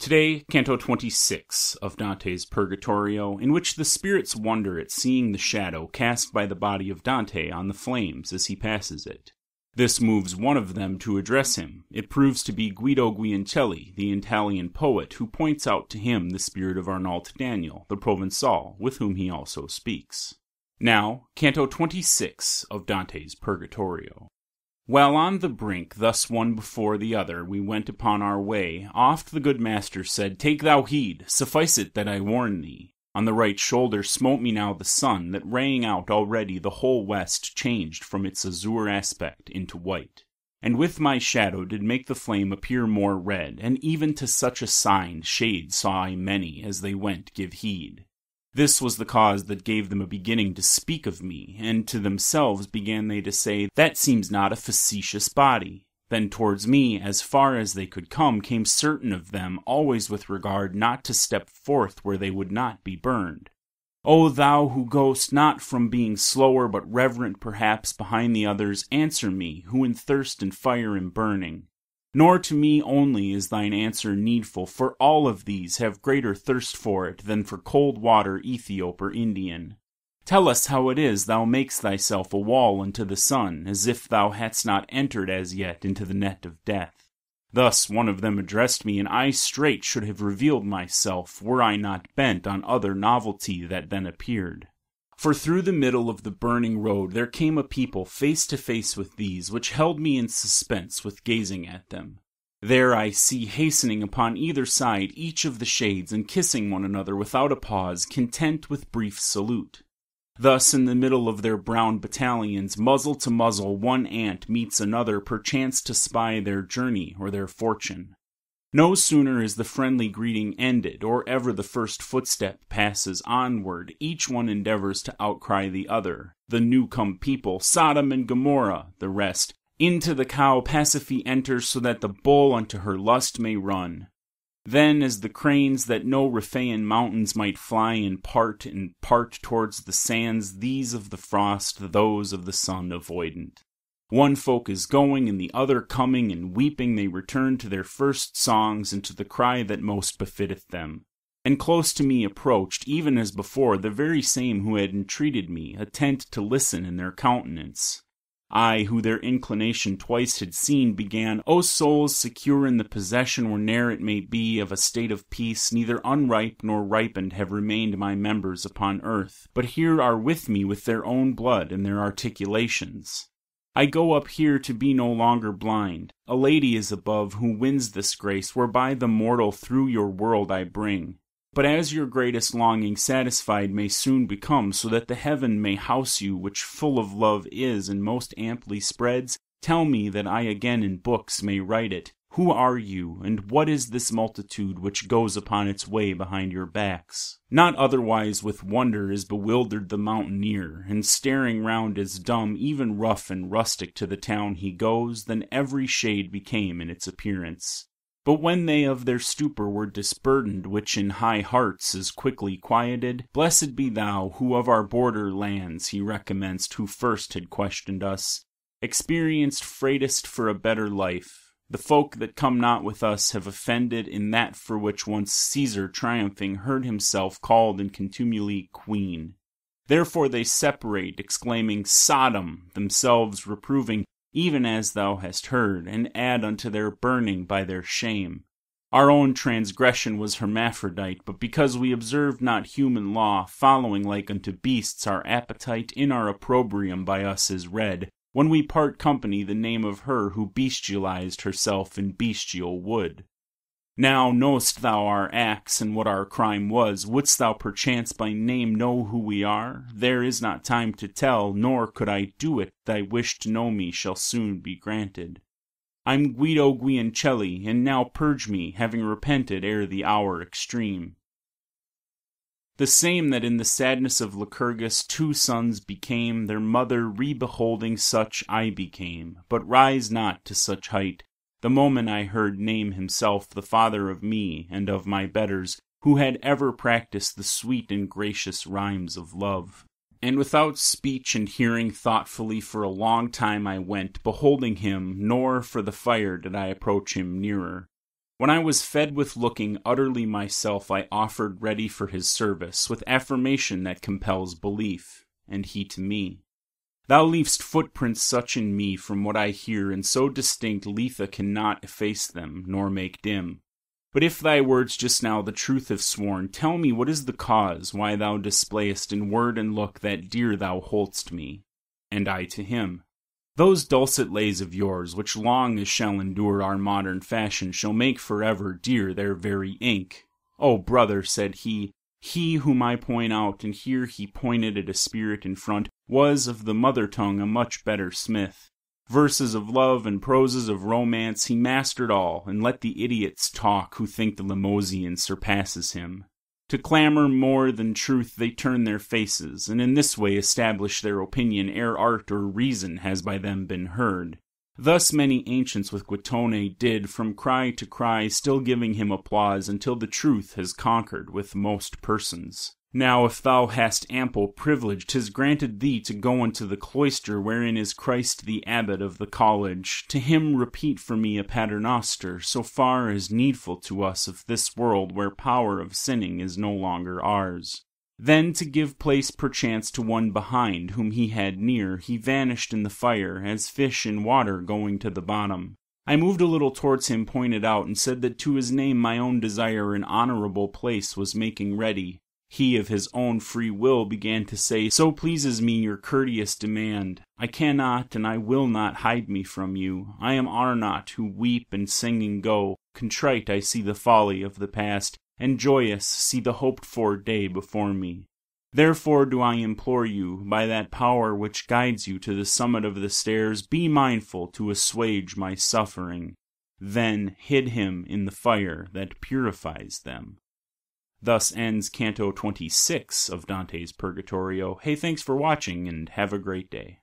Today, Canto 26 of Dante's Purgatorio, in which the spirits wonder at seeing the shadow cast by the body of Dante on the flames as he passes it. This moves one of them to address him. It proves to be Guido Guincelli, the Italian poet, who points out to him the spirit of Arnauld Daniel, the Provençal, with whom he also speaks. Now, Canto 26 of Dante's Purgatorio. While on the brink, thus one before the other, we went upon our way, oft the good master said, "Take thou heed, suffice it that I warn thee." On the right shoulder smote me now the sun, that raying out already the whole west changed from its azure aspect into white. And with my shadow did make the flame appear more red, and even to such a sign shades saw I many, as they went give heed. This was the cause that gave them a beginning to speak of me, and to themselves began they to say, "That seems not a facetious body." Then towards me, as far as they could come, came certain of them, always with regard not to step forth where they would not be burned. O thou who goest not from being slower but reverent perhaps behind the others, answer me, who in thirst and fire am burning. Nor to me only is thine answer needful, for all of these have greater thirst for it than for cold water Ethiop or Indian. Tell us how it is thou makest thyself a wall unto the sun, as if thou hadst not entered as yet into the net of death. Thus one of them addressed me, and I straight should have revealed myself, were I not bent on other novelty that then appeared. For through the middle of the burning road there came a people face to face with these, which held me in suspense with gazing at them. There I see hastening upon either side each of the shades, and kissing one another without a pause, content with brief salute. Thus in the middle of their brown battalions, muzzle to muzzle, one ant meets another, perchance to spy their journey or their fortune. No sooner is the friendly greeting ended, or ever the first footstep passes onward, each one endeavors to outcry the other. The new-come people, Sodom and Gomorrah, the rest. Into the cow Pasiphae enters, so that the bull unto her lust may run. Then, as the cranes that no Riphaean mountains might fly in part towards the sands, these of the frost, those of the sun avoidant. One folk is going, and the other coming, and weeping they return to their first songs, and to the cry that most befitteth them. And close to me approached, even as before, the very same who had entreated me, attent to listen in their countenance. I, who their inclination twice had seen, began, "O souls secure in the possession, whene'er it may be, of a state of peace, neither unripe nor ripened have remained my members upon earth, but here are with me with their own blood and their articulations. I go up here to be no longer blind. A lady is above who wins this grace, whereby the mortal through your world I bring. But as your greatest longing satisfied may soon become, so that the heaven may house you, which full of love is, and most amply spreads, tell me that I again in books may write it. Who are you, and what is this multitude which goes upon its way behind your backs?" Not otherwise with wonder is bewildered the mountaineer, and staring round as dumb, even rough and rustic to the town he goes, than every shade became in its appearance. But when they of their stupor were disburdened, which in high hearts is quickly quieted, "Blessed be thou, who of our border lands," he recommenced, who first had questioned us, "experienced freightest for a better life. The folk that come not with us have offended in that for which once Caesar triumphing heard himself called in contumely queen. Therefore they separate, exclaiming, 'Sodom,' themselves reproving, even as thou hast heard, and add unto their burning by their shame. Our own transgression was hermaphrodite, but because we observed not human law, following like unto beasts our appetite, in our opprobrium by us is read, when we part company, the name of her who bestialized herself in bestial wood. Now know'st thou our acts, and what our crime was. Wouldst thou perchance by name know who we are? There is not time to tell, nor could I do it. Thy wish to know me shall soon be granted. I'm Guido Guincelli, and now purge me, having repented ere the hour extreme. The same that in the sadness of Lycurgus 2 sons became, their mother re-beholding such I became, but rise not to such height, the moment I heard name himself the father of me and of my betters, who had ever practiced the sweet and gracious rhymes of love. And without speech and hearing thoughtfully for a long time I went, beholding him, nor for the fire did I approach him nearer. When I was fed with looking utterly myself, I offered ready for his service, with affirmation that compels belief, and he to me. Thou leav'st footprints such in me from what I hear, and so distinct Lethe cannot efface them, nor make dim. But if thy words just now the truth have sworn, tell me what is the cause why thou displayest in word and look that dear thou hold'st me, and I to him. Those dulcet lays of yours, which long as shall endure our modern fashion, shall make forever dear their very ink. O brother, said he whom I point out, and here he pointed at a spirit in front, was of the mother tongue a much better smith. Verses of love and proses of romance he mastered all, and let the idiots talk who think the Limousian surpasses him. To clamor more than truth they turn their faces, and in this way establish their opinion ere art or reason has by them been heard. Thus many ancients with Guittone did, from cry to cry, still giving him applause, until the truth has conquered with most persons. Now if thou hast ample privilege, 'tis granted thee to go unto the cloister wherein is Christ the abbot of the college. To him repeat for me a paternoster, so far as needful to us of this world where power of sinning is no longer ours. Then to give place perchance to one behind, whom he had near, he vanished in the fire, as fish in water going to the bottom. I moved a little towards him, pointed out, and said that to his name my own desire an honorable place was making ready. He of his own free will began to say, so pleases me your courteous demand. I cannot and I will not hide me from you. I am Arnott, who weep and singing go. Contrite I see the folly of the past, and joyous see the hoped-for day before me. Therefore do I implore you, by that power which guides you to the summit of the stairs, be mindful to assuage my suffering. Then hid him in the fire that purifies them. Thus ends Canto 26 of Dante's Purgatorio. Hey, thanks for watching, and have a great day.